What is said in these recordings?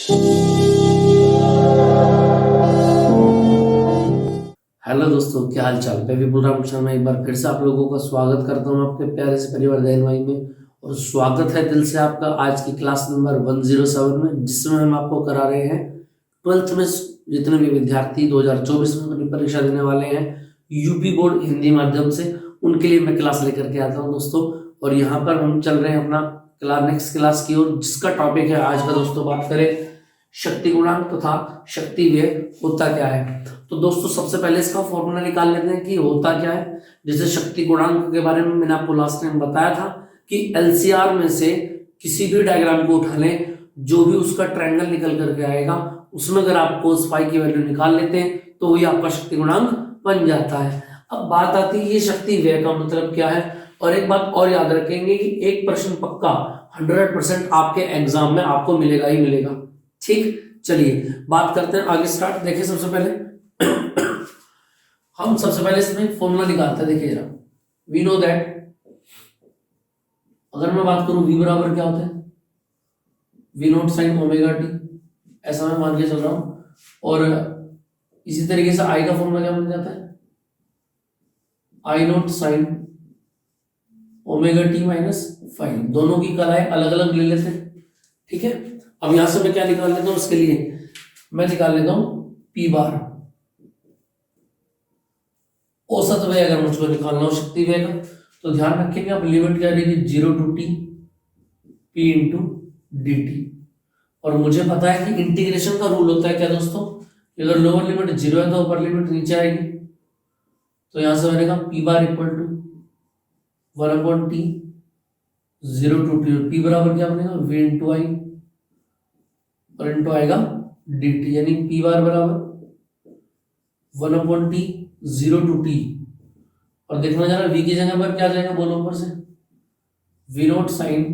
Hello दोस्तों, क्या हाल चाल। मैं विपुल राम शर्मा एक बार फिर से आप लोगों का स्वागत करता हूं आपके प्यारे से परिवार दहनवाई में। और स्वागत है दिल से आपका आज की क्लास नंबर 107 में, जिसमें हम आपको करा रहे हैं 12th में जितने भी विद्यार्थी 2024 में अपनी परीक्षा देने वाले हैं यूपी बोर्ड हिंदी माध्यम से, उनके लिए मैं क्लास लेकर के आता हूँ दोस्तों। और यहाँ पर हम चल रहे हैं अपना नेक्स्ट क्लास की ओर, जिसका टॉपिक है आज का दोस्तों। बात करें शक्ति गुणांक तथा शक्ति व्यय होता क्या है। तो दोस्तों सबसे पहले इसका फॉर्मूला निकाल लेते हैं कि होता क्या है। जैसे शक्ति गुणांक के बारे में मैंने आपको लास्ट टाइम बताया था कि एलसीआर में से किसी भी डायग्राम को उठा लें, जो भी उसका ट्रायंगल निकल करके आएगा उसमें अगर आप cos फाई की वैल्यू निकाल लेते हैं तो वही आपका शक्ति गुणांक बन जाता है। अब बात आती है ये शक्ति व्यय का मतलब क्या है। और एक बात और याद रखेंगे कि एक प्रश्न पक्का 100% आपके एग्जाम में आपको मिलेगा ही मिलेगा। ठीक, चलिए बात करते हैं आगे स्टार्ट। देखिए सबसे पहले हम सबसे पहले इसमें फॉर्मूला निकालते हैं। देखिए जरा, वी नो दैट, अगर मैं बात करूं v बराबर क्या होता है, v not sign omega T, ऐसा मैं मान के चल रहा हूं। और इसी तरीके से i का फॉर्मूला क्या बन जाता है, i not sign omega T minus five. दोनों की कलाएं अलग अलग ले लेते हैं, ठीक है। अब यहां से मैं क्या निकाल लेता हूं, उसके लिए मैं निकाल लेता हूं p बार। औसत व्यय अगर मुझको निकालना हो शक्ति व्यय का, तो ध्यान रखेंगे आप लिमिट क्या रहेगी 0 to t p into D T. और मुझे पता है कि इंटीग्रेशन का रूल होता है क्या दोस्तों, अगर लोअर लिमिट 0 है तो अपर लिमिट नीचे आएगी। तो यहां से बनेगा p bar equal to 1/t 0 to t। p बराबर क्या बनेगा v इंटू आई, और इंटू आएगा dt, यानी p बार बराबर 1/t 0 to t। और देखना जरा v की जगह पर क्या जाएगा, बोलो ऊपर से, v not sign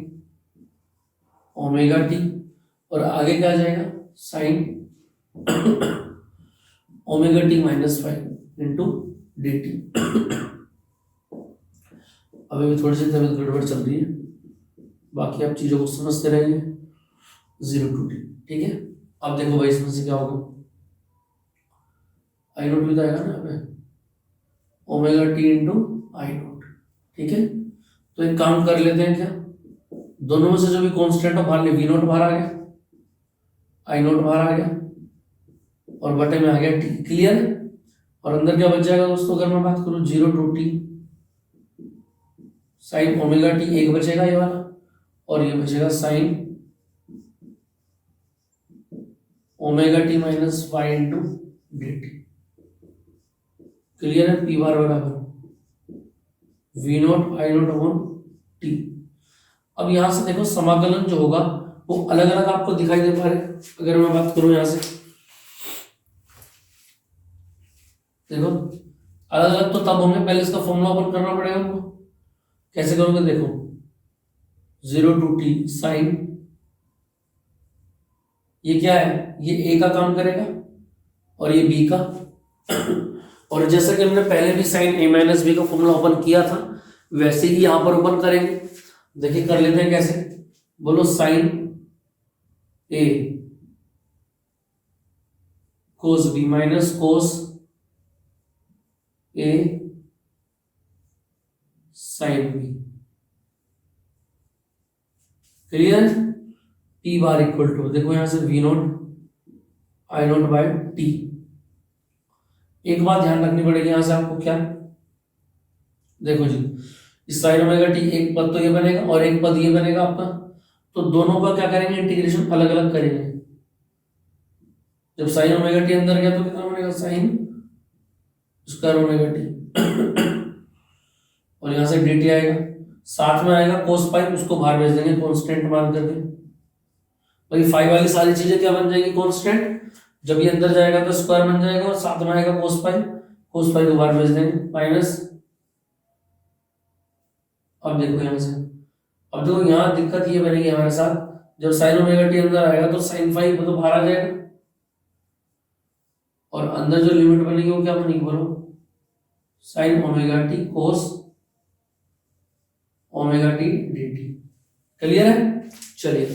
omega T, और आगे क्या जाएगा sign omega T minus five into D T. अभी भी थोड़ी सी तबीयत गड़बड़ चल रही है, बाकी आप चीजों को समझते रहिए। 0 to t, ठीक है। अब देखो भाई इसमें से क्या होगा, आई नोट भी तो आएगा ना पे, ओमेगा टी इंटू आई नोट, ठीक है। तो एक काम कर लेते हैं, क्या दोनों में से जो भी कांस्टेंट है बाहर ले, वी नोट बाहर आ गया, आई नोट बाहर आ गया, और बटे में आ गया टी। क्लियर। और अंदर क्या बच जाएगा दोस्तों, अगर मैं बात करूं 0 to t sine omega T, एक बचेगा ये वाला, और ये बचेगा sine omega T minus five into D T. Clear है। पी बार बराबर V nought I nought upon T. अब यहां से देखो समाकलन जो होगा वो अलग अलग आपको दिखाई दे पा रहे। अगर मैं बात करूं यहां से, देखो अलग अलग तो तब होंगे, पहले इसका फॉर्मूला ओपन करना पड़ेगा हमको। कैसे करोगे, देखो 0 to t साइन, ये क्या है, ये a का काम करेगा और ये b का। और जैसा कि हमने पहले भी साइन a माइनस बी का फॉर्मूला ओपन किया था, वैसे ही यहां पर ओपन करेंगे। देखिए कर लेते हैं कैसे, बोलो sine a cos b minus cos a sine b। Clear. p bar equal to, देखो यहां से v nought I nought by T. एक बात ध्यान रखनी पड़ेगी यहां से आपको, क्या देखो जी, इस साइन ओमेगा टी एक पद तो ये बनेगा और एक पद ये बनेगा आपका, तो दोनों का क्या करेंगे, इंटीग्रेशन अलग अलग करेंगे। जब साइन ओमेगा टी अंदर गया तो कितना बनेगा, साइन स्क्वायर ओमेगा टी और यहां से dt आएगा, साथ में आएगा cos पाई, उसको बाहर भेज देंगे कांस्टेंट मान करके। भाई फाई वाली सारी चीजें क्या बन जाएगी, कांस्टेंट। जब ये अंदर जाएगा तो स्क्वायर बन जाएगा, और साथ में आएगा cos पाई को बाहर भेज देंगे माइनस। अब देखो यहां से, अब देखो यहाँ दिक्कत ये बनेगी हमारे साथ, जब साइन ओमेगा टी अंदर आएगा तो साइन फाई तो बाहर आ जाएगा, और अंदर जो लिमिट बनेगी वो क्या बनेगी, बोलो साइन ओमेगा टी कोस omega T D T. Clear है। चलिए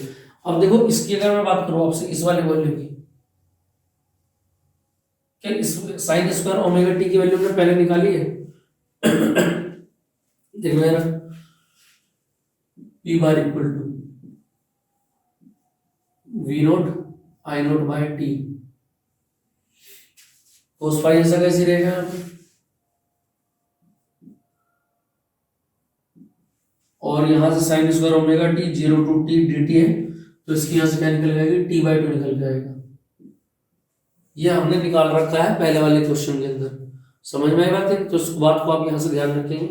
अब देखो इसकी अगर मैं बात करूं आपसे इस वाले वैल्यू की, क्या इस साइन स्क्वायर ओमेगा टी की वैल्यू हमने पहले निकाली है। देख लो यार, P bar equal to V nought I nought by T, cos phi ऐसा कैसे रहेगा यहाँ पे, और यहां से sine square omega T 0 to T D T है, तो इसकी यहां से क्या निकल जाएगी, टी बाई टू निकल जाएगा। ये हमने निकाल रखा है पहले वाले क्वेश्चन के अंदर, समझ में आई बात है। तो इस बात को आप यहां से ध्यान रखेंगे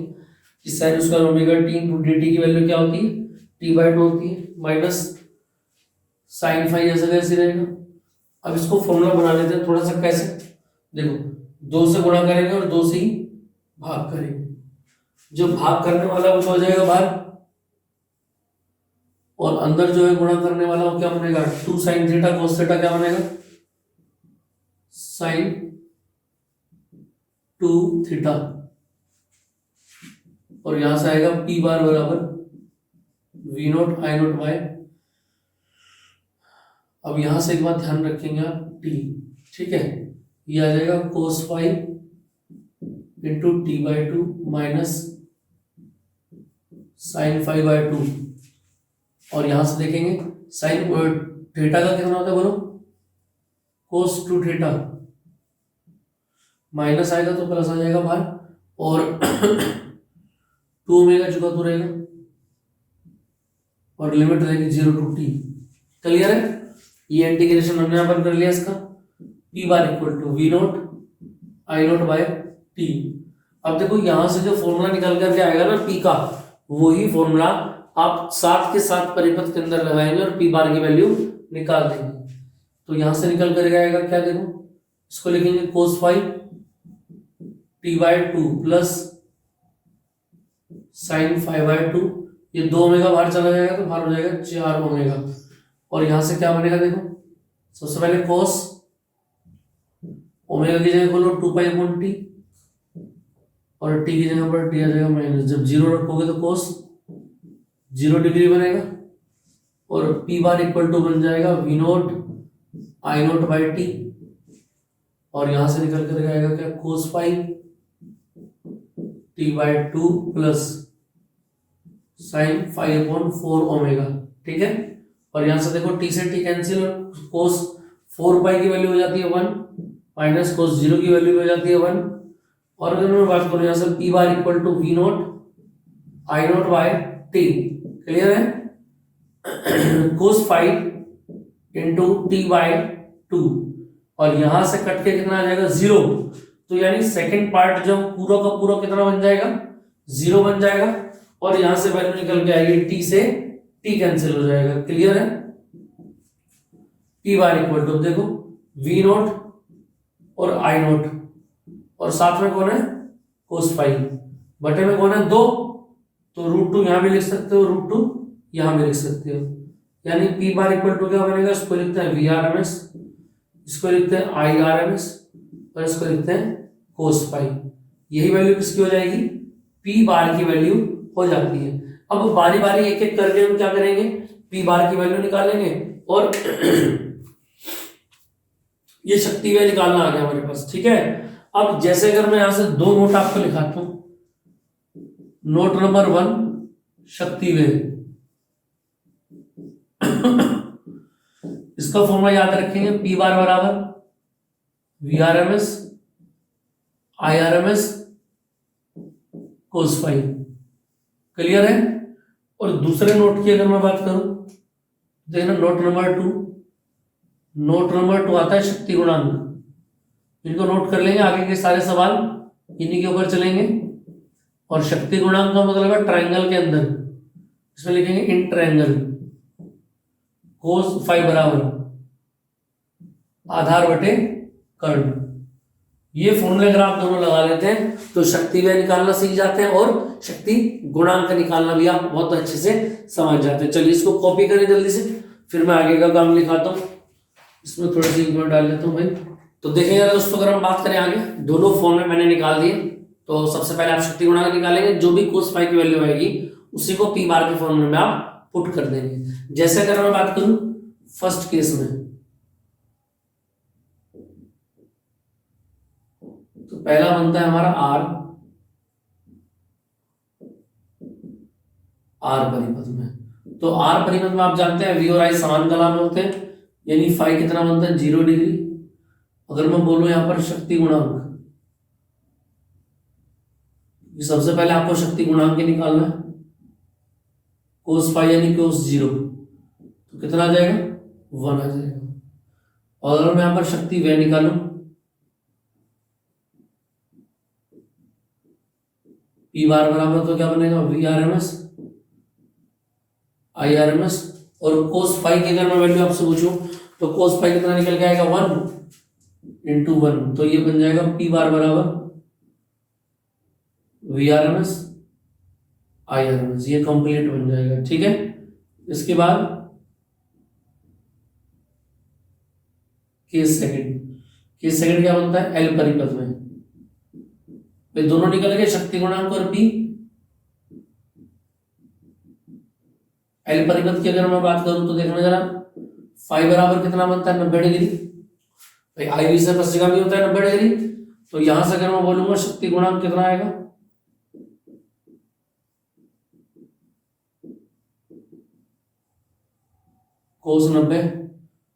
कि sign square omega T into D T की वैल्यू क्या होती है, टी बाई टू होती है, माइनस साइन फाई ऐसा कैसे रहेगा। अब इसको फॉर्मूला बना लेते हैं थोड़ा सा, कैसे देखो, 2 से गुणा करेंगे और 2 से ही भाग करेंगे, जो भाग करने वाला वो हो जाएगा बाहर, और अंदर जो है गुणा करने वाला वो क्या बनेगा, 2 साइन थीटा कोस थीटा क्या बनेगा, साइन 2 थीटा, और यहां से आएगा पी बार बराबर V nought I nought by. अब यहां से एक बात ध्यान रखेंगे आप, टी, ठीक है, ये आ जाएगा cos phi into T by two minus sine phi by two, और यहां से देखेंगे साइन थीटा का कितना होता है बोलो, कोस 2 थीटा, माइनस आएगा तो प्लस आ जाएगा बाहर, और 2 ओमेगा चुका तो रहेगा, और लिमिट रहेगी 0 टू टी। क्लियर है, ये इंटीग्रेशन हमने यहां पर कर लिया इसका, P bar equal to V nought I nought by T. अब देखो यहां से जो फॉर्मूला निकल करके आएगा ना पी का, वही फॉर्मूला आप साथ के साथ परिपथ के अंदर लगाएंगे और पी बार की वैल्यू निकाल देंगे। तो यहां से निकल कर आएगा क्या, देखो इसको लिखेंगे cos phi T by two plus sine five by two, ये 2 ओमेगा बाहर चला जाएगा तो बाहर हो जाएगा 4 ओमेगा, और यहां से क्या बनेगा, देखो सबसे पहले कोस ओमेगा की जगह खोलो 2 पाई अपॉन टी, और टी की जगह पर टी आ जाएगा माइनस, जब 0 रखोगे तो कोस 0 डिग्री बनेगा, और पी बार इक्वल टू बन जाएगा V nought I nought by T, और यहां से निकल कर आएगा क्या, cos phi T by two plus sine five upon 4 omega, ठीक है। और यहां से देखो टी से टी कैंसिल, और कोस 4 पाई की वैल्यू हो जाती है 1 माइनस कोस 0 की वैल्यू हो जाती है 1, और अगर मैं बात करूं यहां से P bar equal to V nought I nought by T, clear है, कोस 5 इंटू टी बाय 2, और यहां से कट के कितना आ जाएगा 0, तो यानी सेकंड पार्ट जो पूरा का पूरा कितना बन जाएगा, 0 बन जाएगा, और यहां से वैल्यू निकल के आएगी टी से टी कैंसिल हो जाएगा। क्लियर है, पी बार इक्वल टू देखो वी नोट और आई नोट, और साथ में कौन है, कोस फाइव, बटे में कौन है 2, तो √2 यहां भी लिख सकते हो, √2 यहां भी लिख सकते हो, यानी पी बार इक्वल टू क्या बनेगा, इसको लिखते हैं वी आर एम एस, इसको लिखते हैं आई आर एम एस, और इसको लिखते हैं कोस फाइव। यही वैल्यू किसकी हो जाएगी, पी बार की वैल्यू हो जाती है। अब बारी बारी एक एक करके हम क्या करेंगे, पी बार की वैल्यू निकालेंगे, और ये शक्ति वे निकालना आ गया हमारे पास, ठीक है। अब जैसे अगर मैं यहां से 2 नोट आपको लिखाता हूं, नोट नंबर 1 शक्ति वे, इसका फॉर्मूला याद रखेंगे, पी बार बराबर V R M S I R M S cos five, clear है। और दूसरे नोट की अगर मैं बात करूं, देखना नोट नंबर 2, नोट नंबर 2 आता है शक्ति गुणांक, इनको नोट कर लेंगे, आगे के सारे सवाल इन्हीं के ऊपर चलेंगे। और शक्ति गुणांक का मतलब है ट्रायंगल के अंदर, इसमें लिखेंगे इन ट्रायंगल कोस फाइव बराबर आधार बटे कर्ण। ये फॉर्मूले अगर आप दोनों लगा लेते हैं तो शक्ति व्यय निकालना सीख जाते हैं, और शक्ति गुणांक निकालना भी आप बहुत अच्छे से समझ जाते हैं। चलिए इसको कॉपी करें जल्दी से, फिर मैं आगे का काम लिखाता हूँ। इसमें थोड़ी सी इंक डाल लेता हूँ भाई। तो देखेंगे दोस्तों, अगर हम बात करें आगे, दोनों फॉर्मूले मैंने निकाल दिए। तो सबसे पहले आप शक्ति गुणांक निकालेंगे, जो भी कोस फाइव की वैल्यू आएगी उसी को पी बार के फॉर्मूले में आप पुट कर देंगे। जैसे अगर मैं बात करूं फर्स्ट केस में, तो पहला बनता है हमारा आर परिपथ में। तो आर परिपथ में आप जानते हैं वी और आई समान कला में होते हैं, यानी फाई कितना बनता है 0 डिग्री। अगर मैं बोलूं यहां पर शक्ति गुणांक, सबसे पहले आपको शक्ति गुणांक निकालना है, कोस फाई यानी कोस 0, तो कितना आ जाएगा 1 आ जाएगा। और अगर मैं यहां पर शक्ति वह निकालूं, पी बार बराबर तो क्या बनेगा V R M S I R M S. और कोस फाई की अगर मैं वैल्यू आपसे पूछूं तो कोस फाई कितना निकल के आएगा 1 इंटू 1, तो ये बन जाएगा पी बार बराबर V R M S I R M S, ये कंप्लीट बन जाएगा। ठीक है, इसके बाद केस सेकंड क्या बनता है एल परिपथ में, फिर दोनों निकल गए शक्ति गुणांक और पी। एल परिपथ की अगर मैं बात करूं तो देखना जरा, फाई बराबर कितना बनता है 90 डिग्री, भाई आई भी से पश्चिगामी होता है 90 डिग्री, तो यहां से अगर मैं बोलूंगा शक्ति गुणांक कितना आएगा कोस 90,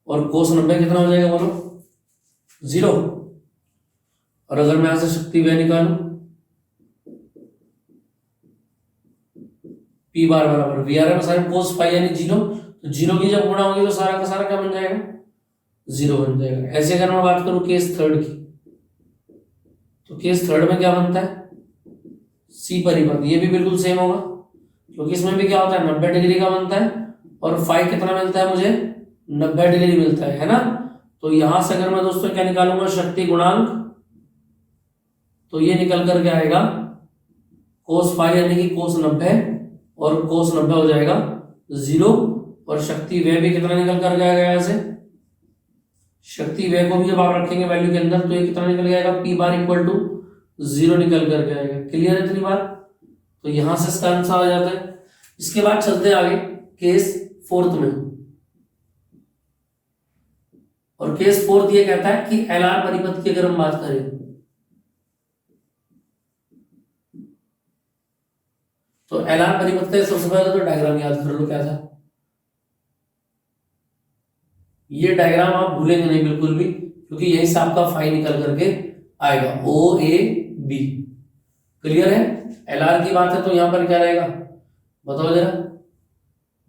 और कोस 90 कितना हो जाएगा बोलो 0। और अगर मैं यहां से शक्ति वह निकालूं पी बार बराबर V R M sine cos phi यानी 0, तो 0 की जब गुणा होगी तो सारा का सारा क्या बन जाएगा 0 बन जाएगा। ऐसे अगर मैं बात करूं केस थर्ड की, तो केस थर्ड में क्या बनता है सी परिपथ, ये भी बिल्कुल सेम होगा, क्योंकि इसमें भी क्या होता है 90 डिग्री का बनता है, और फाई कितना मिलता है मुझे 90 डिग्री मिलता है ना। तो यहां से अगर मैं दोस्तों क्या निकालूंगा शक्ति गुणांक, तो ये निकल करके आएगा कोस फाई यानी कि कोस 90, और कोस 90 हो जाएगा 0, और शक्ति वे भी कितना निकल कर जाएगा यहां से, शक्ति वे को भी जब आप रखेंगे वैल्यू के अंदर तो ये कितना निकल जाएगा पी बार इक्वल टू 0 निकल करके आएगा। क्लियर है इतनी बात, तो यहां से इसका आंसर आ जाता है। इसके बाद चलते हैं आगे केस फोर्थ में, और केस फोर्थ ये कहता है कि एल आर परिपथ की अगर हम बात करें, तो एल आर परिपथ का सबसे पहले तो डायग्राम याद कर लो क्या था। ये डायग्राम आप भूलेंगे नहीं बिल्कुल भी, क्योंकि यहीं से आपका फाई निकल करके आएगा ओ ए बी। क्लियर है, एल आर की बात है तो यहां पर क्या रहेगा बताओ जरा,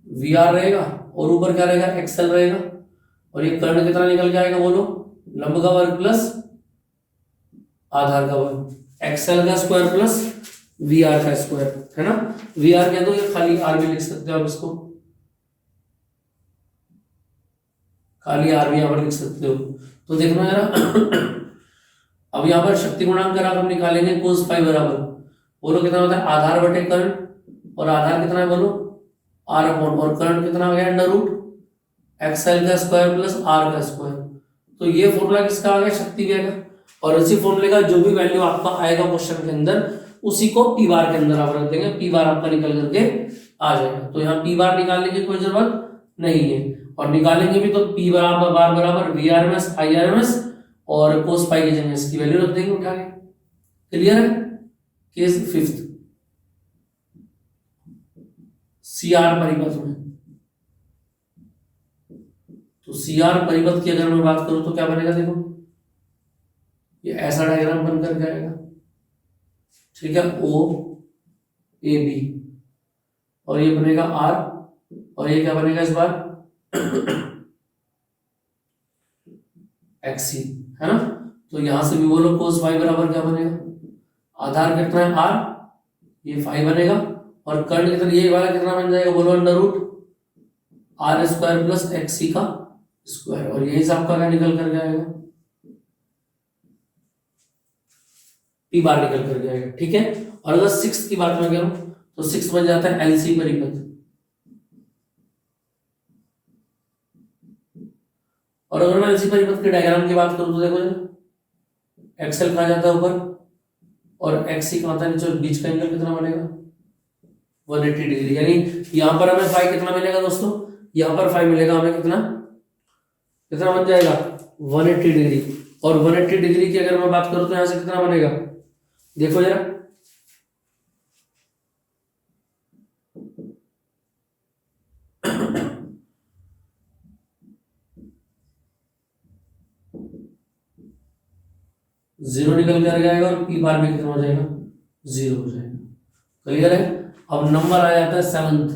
वी आर रहेगा, और ऊपर क्या रहेगा एक्सएल रहेगा, और ये कर्ण कितना निकल के आएगा बोलो लंब का वर्ग प्लस आधार का वर्ग, एक्सएल का स्क्वायर प्लस वी आर का स्क्वायर, है ना। वी आर कह दो, ये खाली आर भी लिख सकते हो आप, इसको खाली आर भी यहां पर लिख सकते हो। तो देखना जरा अब यहां पर शक्ति गुणांक अगर हम निकालेंगे कोस फाई बराबर बोलो कितना होता है आधार बटे कर्ण, और आधार कितना है बोलो आर अपॉन, और कर्ण कितना हो गया अंडर रूट एक्सएल का स्क्वायर प्लस आर का स्क्वायर। तो ये फॉर्मूला किसका आ गया शक्ति का, और इसी फॉर्मूले का जो भी वैल्यू आपका आएगा क्वेश्चन के अंदर उसी को पी बार के अंदर आप रख देंगे, पी बार आपका निकल करके आ जाएगा। तो यहाँ पी बार निकालने की कोई जरूरत नहीं है, और निकालेंगे भी तो पी बराबर बार बराबर V R M S I R M S, और कोस पाई की जगह इसकी वैल्यू रख देंगे उठा के। क्लियर है। केस फिफ्थ सी आर परिपथ में, तो सी आर परिपथ की अगर मैं बात करूं तो क्या बनेगा देखो, ये ऐसा डायग्राम बन करके आएगा, ठीक है ओ ए बी, और ये बनेगा आर, और ये क्या बनेगा इस बार एक्स सी, है ना। तो यहां से भी बोलो कोस फाई बराबर क्या बनेगा, आधार कितना है आर, ये फाई बनेगा, और कर्ण कितना ये वाला कितना बन जाएगा बोलो under root r square plus x c का स्क्वायर, और यही से आपका क्या निकल कर जाएगा पी बार निकल कर जाएगा। ठीक है। और अगर सिक्स की बात मैं करूं तो सिक्स बन जाता है एलसी परिपथ, और अगर मैं एलसी परिपथ के डायग्राम की बात करूं तो देखो एक्सएल कहा जाता है ऊपर, और एक्स सी कहा था नीचे, बीच का एंगल कितना बनेगा 180 डिग्री, यानी यहाँ पर हमें फाई कितना मिलेगा दोस्तों, यहाँ पर फाई मिलेगा हमें कितना कितना बन जाएगा 180 डिग्री। और 180 डिग्री की अगर मैं बात करूं तो यहाँ से कितना बनेगा, देखो जरा, जीरो निकल कर जाएगा और पी बार भी कितना हो जाएगा, जीरो हो जाएगा। क्लियर है। अब नंबर आ जाता है सेवंथ,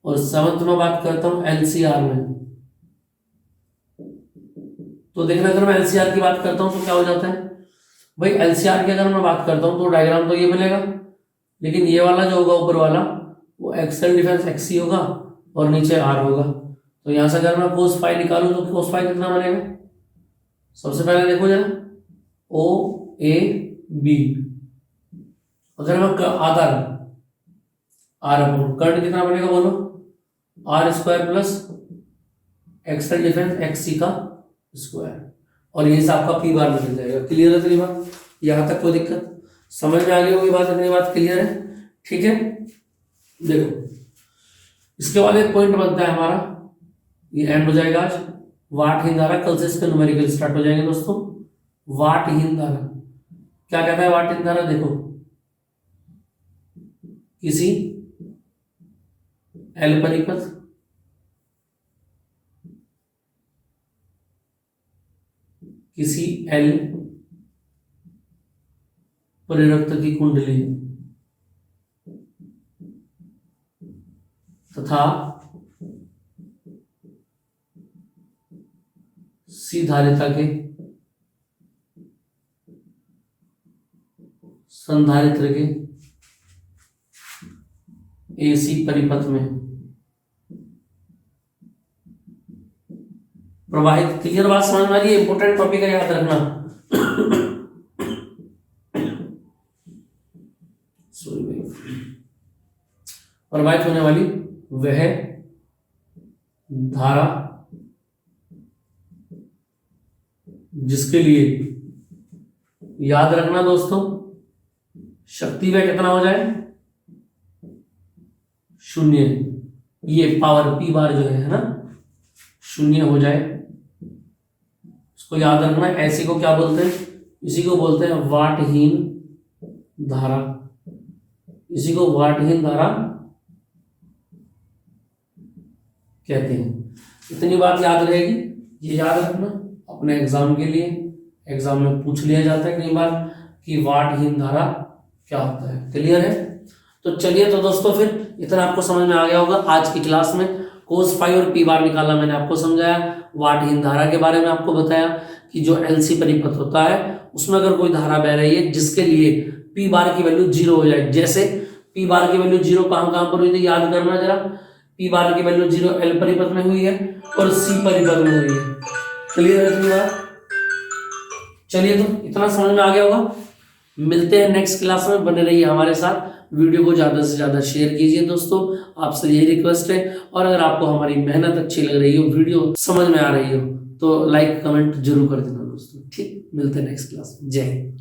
और सेवंथ में बात करता हूं एलसीआर में। तो देखना, अगर मैं एलसीआर की बात करता हूं तो क्या हो जाता है भाई, एलसीआर की अगर मैं बात करता हूं तो डायग्राम तो ये मिलेगा, लेकिन ये वाला जो होगा ऊपर वाला वो एक्सेल डिफेंस एक्सी होगा और नीचे आर होगा। तो यहां से अगर मैं कोस फाई निकालूं तो कोस फाई कितना बनेगा, सबसे पहले देखो जरा, ओ ए बी, अगर मैं आधार आर अपन कर्ड कितना बनेगा बोलो, r square plus excel defence x c का स्क्वायर, और ये आपका पी बार निकल जाएगा। क्लियर है इतनी बात, यहां तक कोई दिक्कत समझ में आ गई होगी बात, इतनी बात क्लियर है, ठीक है। देखो इसके बाद एक पॉइंट बनता है हमारा, ये एंड हो जाएगा आज, वाटहीन धारा। कल से इसके न्यूमेरिकल स्टार्ट हो जाएंगे दोस्तों। वाटहीन धारा क्या कहता है, वाटहीन धारा देखो, किसी एल परिपथ किसी एल परिरक्त की कुंडली तथा सी धारिता के संधारित्र के एसी परिपथ में प्रवाहित। क्लियर बात समझ में आ रही है, इंपोर्टेंट टॉपिक है, याद रखना। प्रवाहित होने वाली वह धारा जिसके लिए, याद रखना दोस्तों, शक्ति वह कितना हो जाए, शून्य, ये पावर पी बार जो है ना शून्य हो जाए, इसको याद रखना। ऐसी को क्या बोलते हैं, इसी को बोलते हैं वाटहीन धारा, इसी को वाटहीन धारा कहते हैं। इतनी बात याद रहेगी, ये याद रखना अपने एग्जाम के लिए, एग्जाम में पूछ लिया जाता है कई बार कि वाटहीन धारा क्या होता है। क्लियर है। तो चलिए, तो दोस्तों फिर इतना आपको समझ में आ गया होगा। आज की क्लास में कोस फाई और पी बार निकालना मैंने आपको समझाया, वाटहीन धारा के बारे में आपको बताया कि जो एलसी परिपथ होता है उसमें अगर कोई धारा बह रही है जिसके लिए पी बार की वैल्यू जीरो हो जाए, जैसे पी बार की वैल्यू जीरो कहां कहां पर हुई थी, याद करना जरा। पी बार की वैल्यू जीरो एल परिपथ में हुई है और सी परिपथ में हुई है। क्लियर है इतनी बात। चलिए, तो इतना समझ में आ गया होगा। मिलते हैं नेक्स्ट क्लास में, बने रहिए हमारे साथ। वीडियो को ज़्यादा से ज़्यादा शेयर कीजिए दोस्तों, आपसे यही रिक्वेस्ट है। और अगर आपको हमारी मेहनत अच्छी लग रही हो, वीडियो समझ में आ रही हो, तो लाइक कमेंट जरूर कर देना दोस्तों। ठीक, मिलते हैं नेक्स्ट क्लास में। जय हिंद।